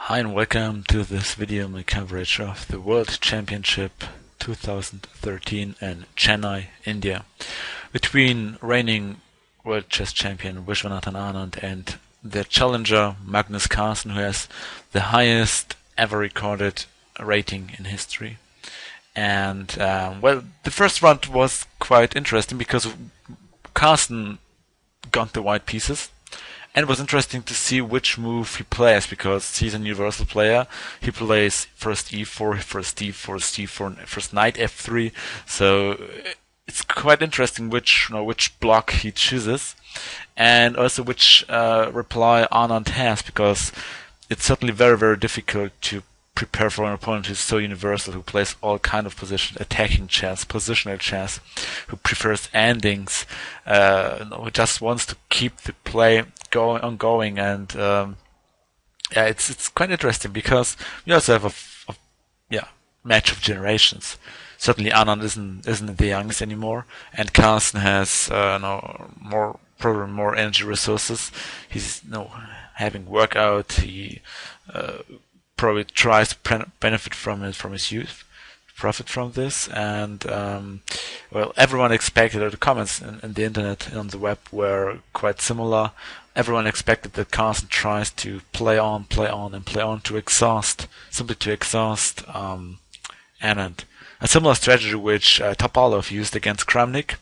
Hi and welcome to this video, my coverage of the World Championship 2013 in Chennai, India, between reigning World Chess Champion Vishy Anand and the challenger Magnus Carlsen, who has the highest ever recorded rating in history. And well, the first round was quite interesting because Carlsen got the white pieces. And it was interesting to see which move he plays, because he's a universal player. He plays first e4, first d4, c4, first knight f3. So it's quite interesting which block he chooses, and also which reply Anand has, because it's certainly very, very difficult to prepare for an opponent who's so universal, who plays all kind of positions, attacking chess, positional chess, who prefers endings, who just wants to keep the play ongoing. And yeah, it's quite interesting because we also have a match of generations. Certainly Anand isn't the youngest anymore, and Carlsen has probably more energy resources. He's having workout. He probably tries to benefit from his youth, profit from this. And well, everyone expected, or the comments in the internet and on the web were quite similar. Everyone expected that Carlsen tries to play on to exhaust, simply to exhaust Anand. A similar strategy which Topalov used against Kramnik,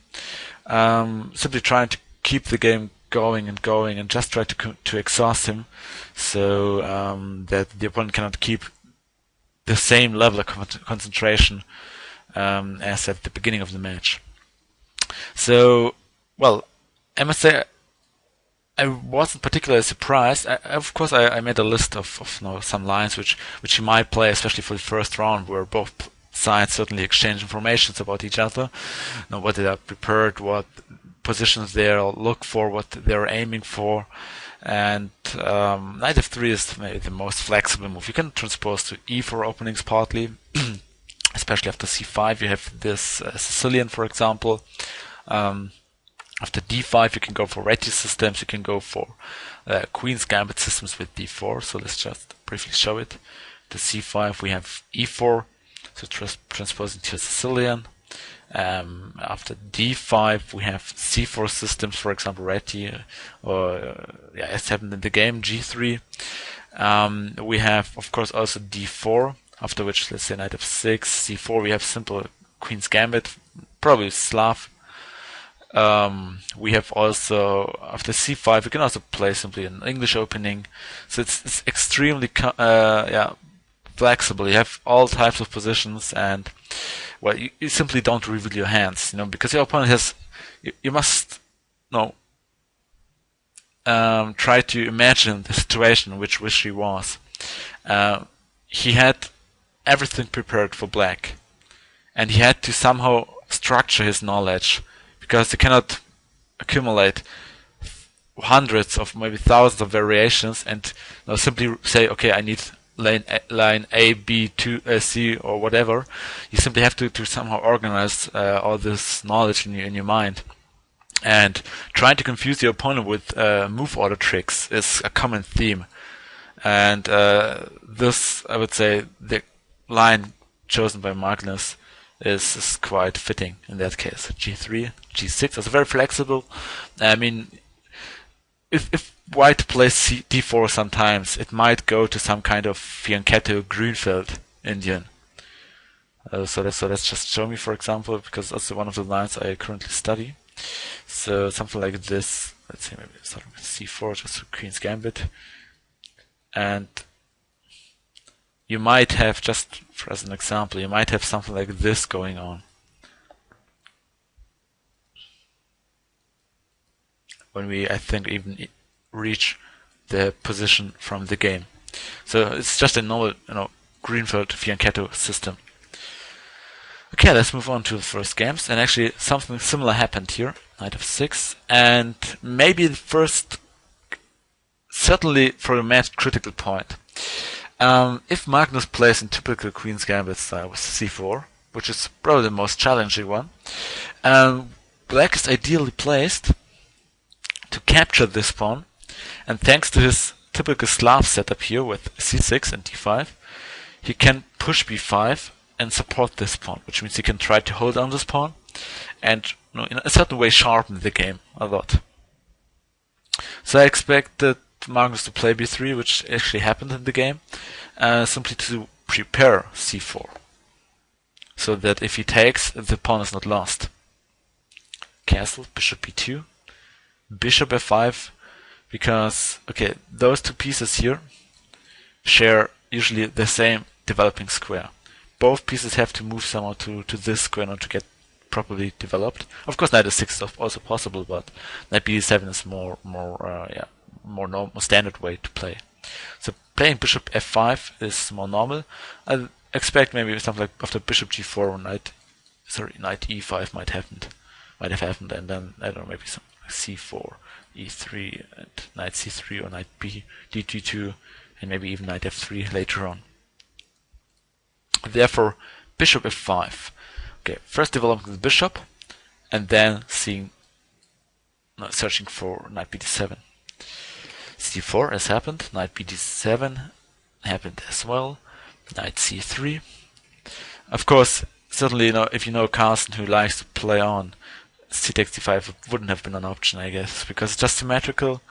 simply trying to keep the game going and just try to exhaust him, so that the opponent cannot keep the same level of concentration as at the beginning of the match. So, well, I must say I wasn't particularly surprised. Of course, I made a list of some lines which he might play, especially for the first round, where both sides certainly exchange information about each other, what they are prepared, what positions they look for, what they're aiming for. And knight f3 is maybe the most flexible move. You can transpose to e4 openings partly, especially after c5. You have this Sicilian, for example. After d5, you can go for Reti systems. You can go for Queen's Gambit systems with d4. So let's just briefly show it. To c5, we have e4, so transposing to a Sicilian. After d5, we have c4 systems, for example, Reti, or as happened in the game, g3. We have, of course, also d4, after which, let's say, knight f6, c4, we have simple Queen's Gambit, probably Slav. We have also, after c5, we can also play simply an English opening. So it's extremely flexible. You have all types of positions, and well, you simply don't reveal your hands, because your opponent has. You must, try to imagine the situation in which he was. He had everything prepared for black, and he had to somehow structure his knowledge, because you cannot accumulate hundreds of, maybe thousands of variations and simply say, okay, I need line A, B, C, or whatever. You simply have to somehow organize all this knowledge in your mind. And trying to confuse your opponent with move order tricks is a common theme. And this, I would say, the line chosen by Magnus is quite fitting in that case. G3, G6 is very flexible. I mean, if white plays d4 sometimes, it might go to some kind of fianchetto Grünfeld Indian. So let's just show me, for example, because that's one of the lines I currently study. So something like this. Let's say maybe starting with c4, just for Queen's Gambit. And you might have, just as an example, you might have something like this going on. When we, I think, even reach the position from the game. So it's just a normal, Grünfeld fianchetto system. Okay, let's move on to the first games. And actually, something similar happened here. Knight f6, and maybe the first, certainly for the match, critical point. If Magnus plays in typical Queen's Gambit style with c4, which is probably the most challenging one, black is ideally placed to capture this pawn, and thanks to his typical Slav setup here with c6 and d5, he can push b5 and support this pawn, which means he can try to hold on this pawn and in a certain way sharpen the game a lot. So I expected Magnus to play b3, which actually happened in the game, simply to prepare c4, so that if he takes, the pawn is not lost. Castle, bishop b2, bishop f5, because, okay, those two pieces here share usually the same developing square. Both pieces have to move somehow to this square in order to get properly developed. Of course, knight e6 is also possible, but knight b7 is more normal, standard way to play. So playing bishop f5 is more normal. I expect maybe something like after bishop g4 or knight e5 might have happened, and then I don't know, maybe some c4, e3, and knight c3 or knight b, d2, and maybe even knight f3 later on. Therefore, bishop f5. Okay, first developing the bishop, and then searching for knight bd7. c4 has happened, knight bd7 happened as well, knight c3. Of course, certainly, if you know Carlsen, who likes to play on, c takes d5 wouldn't have been an option, I guess, because it's just symmetrical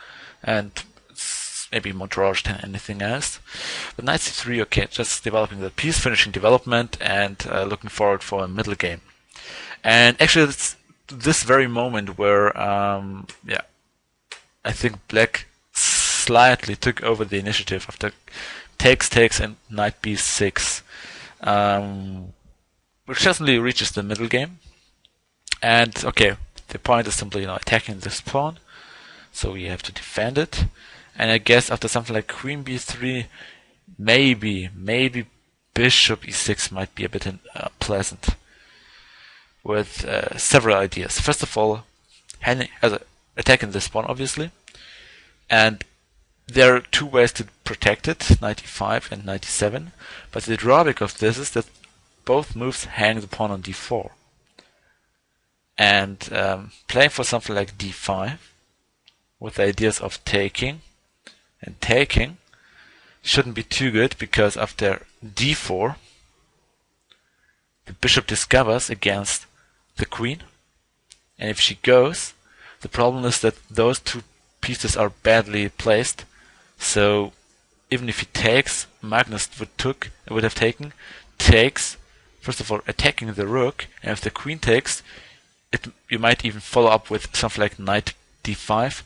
and it's maybe more drawish than anything else. But knight c3, okay, just developing the piece, finishing development, and looking forward for a middle game. And actually, it's this very moment where, I think black slightly took over the initiative after takes, and knight b6, which certainly reaches the middle game. And okay, the point is simply attacking this pawn, so we have to defend it. And I guess after something like queen b3, maybe bishop e6 might be a bit pleasant, with several ideas. First of all, attacking this pawn, obviously, and there are two ways to protect it, knight e5 and knight e7, but the drawback of this is that both moves hang the pawn on d4. And playing for something like d5, with the ideas of taking and taking, shouldn't be too good, because after d4, the bishop discovers against the queen, and if she goes, the problem is that those two pieces are badly placed, so even if he takes, Magnus would have taken, takes, first of all attacking the rook, and if the queen takes, you might even follow up with something like knight d5,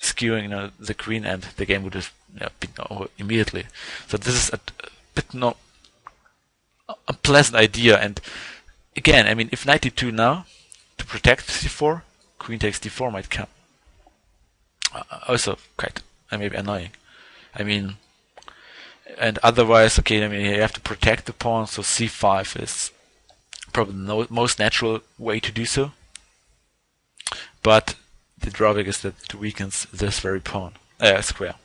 skewing the queen, and the game would have been over immediately. So this is a bit unpleasant idea. And again, I mean, if knight d2 now to protect c4, queen takes d4 might come. Also quite maybe annoying. I mean, and otherwise, okay, I mean, you have to protect the pawn, so c5 is probably the most natural way to do so. But the drawback is that it weakens this very pawn, square.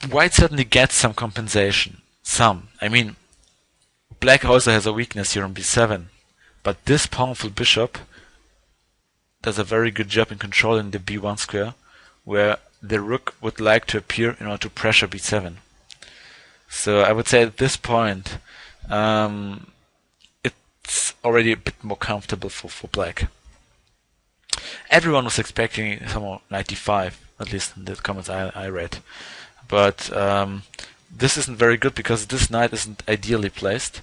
White certainly gets some compensation. I mean, black also has a weakness here on b7, but this powerful bishop does a very good job in controlling the b1 square, where the rook would like to appear in order to pressure b7. So I would say at this point, it's already a bit more comfortable for black. Everyone was expecting somehow knight d5, at least in the comments I read. But this isn't very good, because this knight isn't ideally placed.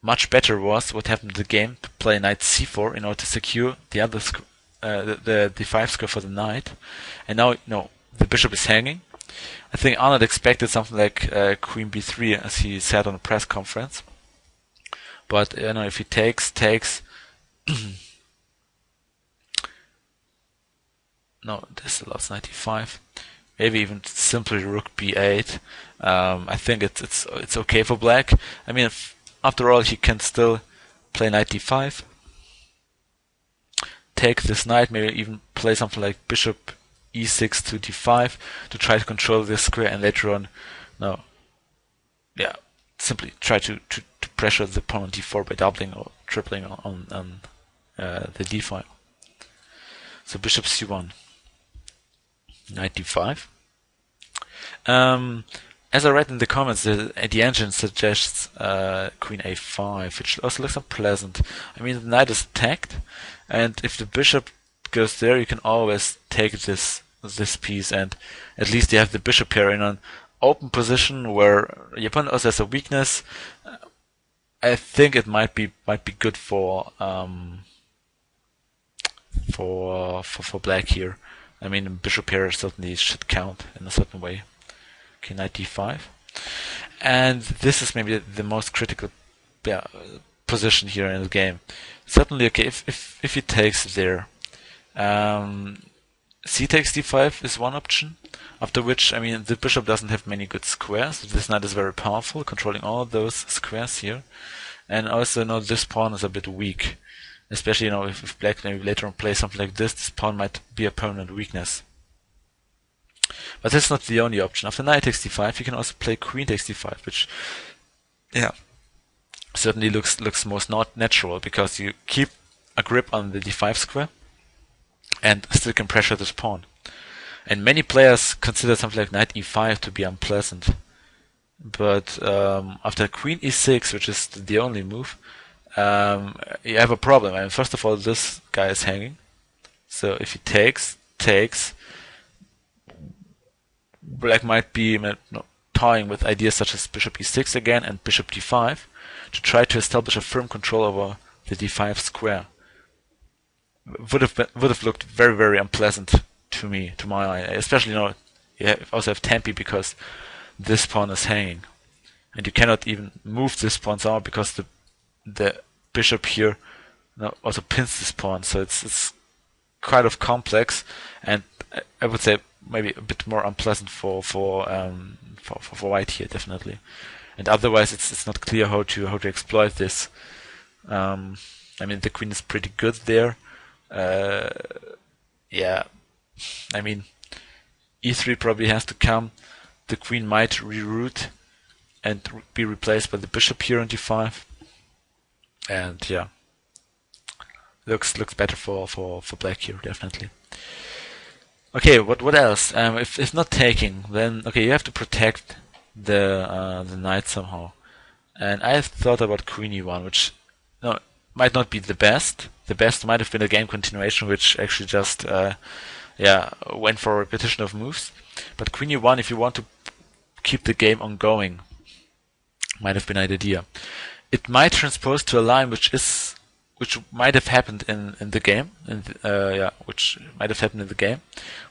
Much better was what happened in the game to play knight c4 in order to secure the other the d5 square for the knight. And now the bishop is hanging. I think Anand expected something like queen b3, as he said on a press conference. But if he takes, no, this allows knight e5. Maybe even simply rook b8. I think it's okay for black. I mean, after all, he can still play knight d5, take this knight, maybe even play something like bishop e6 to d5 to try to control this square, and later on, simply try to pressure the pawn on d4 by doubling or tripling on the d file. So bishop c1. knight d5. As I read in the comments, the engine suggests queen a5, which also looks unpleasant. I mean, the knight is attacked, and if the bishop goes there, you can always take this piece, and at least you have the bishop here in an open position where your opponent also has a weakness. I think it might be good for black here. I mean, bishop here certainly should count in a certain way. Okay, knight d5, and this is maybe the most critical position here in the game. Certainly, okay, if he takes there, c takes d5 is one option. After which, I mean, the bishop doesn't have many good squares. This knight is very powerful, controlling all those squares here. And also, this pawn is a bit weak. Especially, if black maybe later on plays something like this pawn might be a permanent weakness. But that's not the only option. After knight takes d5, you can also play queen takes d5, which, certainly looks most not natural, because you keep a grip on the d5 square and still can pressure this pawn. And many players consider something like knight e5 to be unpleasant. But after queen e6, which is the only move, you have a problem. I mean, first of all, this guy is hanging. So if he takes, black might be toying with ideas such as bishop e6 again and bishop d5 to try to establish a firm control over the d5 square. Would have looked very, very unpleasant to my eye. Especially, you also have tempi because this pawn is hanging, and you cannot even move this pawn out because the bishop here also pins this pawn. So it's quite of complex, and I would say maybe a bit more unpleasant for white here, definitely. And otherwise, it's not clear how to exploit this. I mean, the queen is pretty good there. Yeah, I mean, e3 probably has to come. The queen might reroute and be replaced by the bishop here on d5. And yeah, looks better for black here, definitely. Okay, what else? If not taking, then okay, you have to protect the knight somehow. And I thought about queen e1, which might not be the best. The best might have been a game continuation, which actually just went for a repetition of moves. But queen e1, if you want to keep the game ongoing, might have been an idea. It might transpose to a line which might have happened in the game, which might have happened in the game,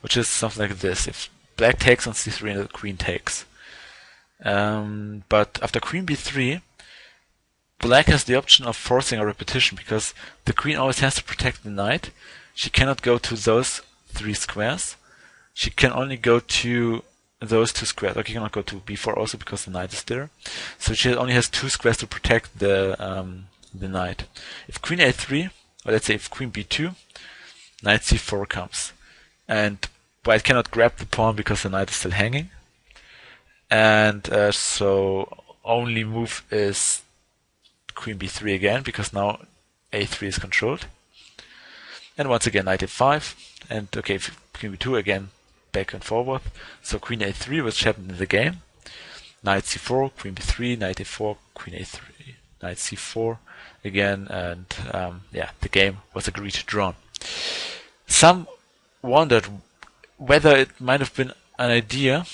which is something like this: if black takes on c3 and the queen takes. But after queen b3, black has the option of forcing a repetition, because the queen always has to protect the knight. She cannot go to those 3 squares. She can only go to those 2 squares. Okay, cannot go to b4 also because the knight is there. So she only has 2 squares to protect the knight. If queen a3, or let's say if queen b2, knight c4 comes, and white cannot grab the pawn because the knight is still hanging. And so only move is queen b3 again, because now a3 is controlled. And once again knight a5, and okay, queen b2 again, back and forward. So queen a3, which happened in the game. Knight c4, queen b3, knight a4, queen a3, knight c4 again, and the game was agreed drawn. Some wondered whether it might have been an idea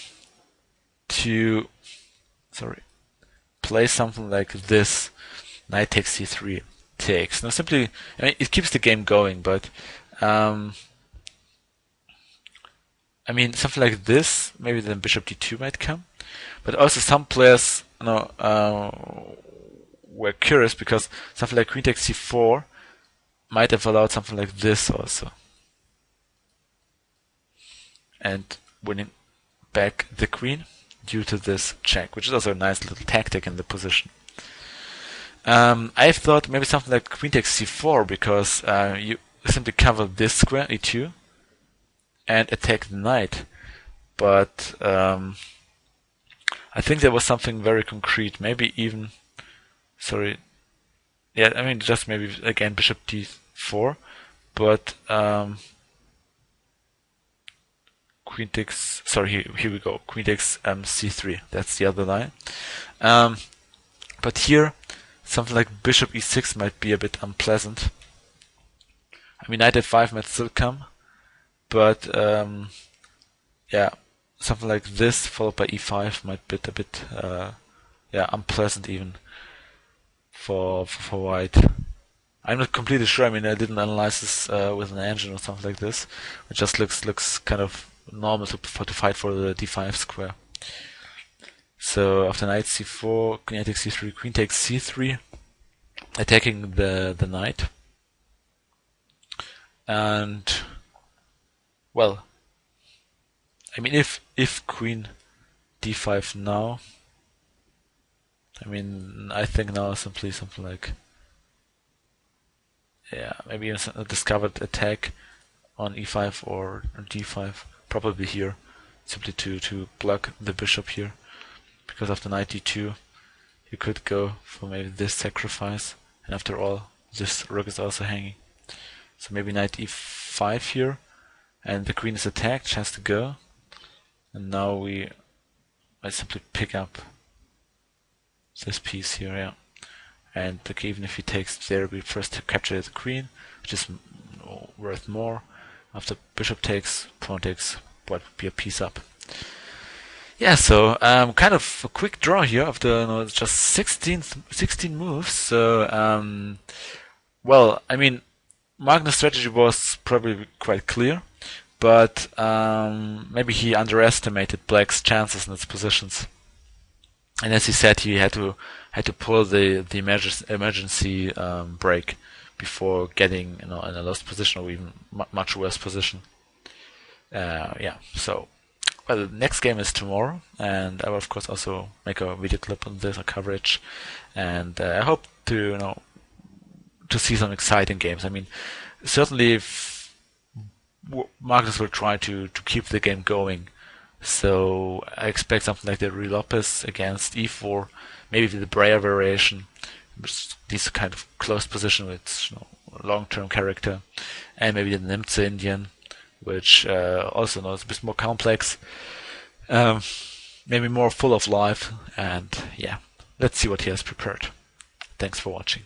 to play something like this: knight takes c3 takes. Now simply, I mean, it keeps the game going, but I mean, something like this, maybe then bishop d2 might come. But also some players were curious, because something like queen takes c4 might have allowed something like this also, and winning back the queen due to this check, which is also a nice little tactic in the position. I thought maybe something like queen takes c4, because you simply cover this square, e2, and attack the knight. But I think there was something very concrete. Maybe even, just maybe again bishop d4, but queen takes, sorry, here we go, queen takes c3, that's the other line. But here, something like bishop e6 might be a bit unpleasant. I mean, knight f5 might still come, but yeah, something like this followed by e5 might be a bit yeah, unpleasant even for white. I'm not completely sure. I mean, I didn't analyze this with an engine or something like this. It just looks kind of normal to fight for the d5 square. So after knight c4, queen takes c3, queen takes c3, attacking the knight. And well, I mean, if queen d5 now, I mean, I think now simply something like, yeah, maybe a discovered attack on e5 or d5, probably here, simply to block the bishop here, because after knight d2 you could go for maybe this sacrifice, and after all this rook is also hanging. So maybe knight e5 here, and the queen is attacked, she has to go, and now I simply pick up this piece here, yeah. And okay, even if he takes there, we first capture the queen, which is worth more. After bishop takes, pawn takes, what would be a piece up. Yeah, so kind of a quick draw here after just 16 moves. So well, I mean, Magnus' strategy was probably quite clear, but maybe he underestimated black's chances in its positions. And as he said, he had to pull the emergency break before getting in a lost position or even much worse position. Yeah. So, well, the next game is tomorrow, and I will of course also make a video clip on this, a coverage, and I hope to to see some exciting games. I mean, certainly if Magnus will try to keep the game going. So I expect something like the Lopez against e4, maybe the Breyer variation, which needs a kind of close position with long-term character, and maybe the Nimtze Indian, which also is a bit more complex, maybe more full of life, and yeah, let's see what he has prepared. Thanks for watching.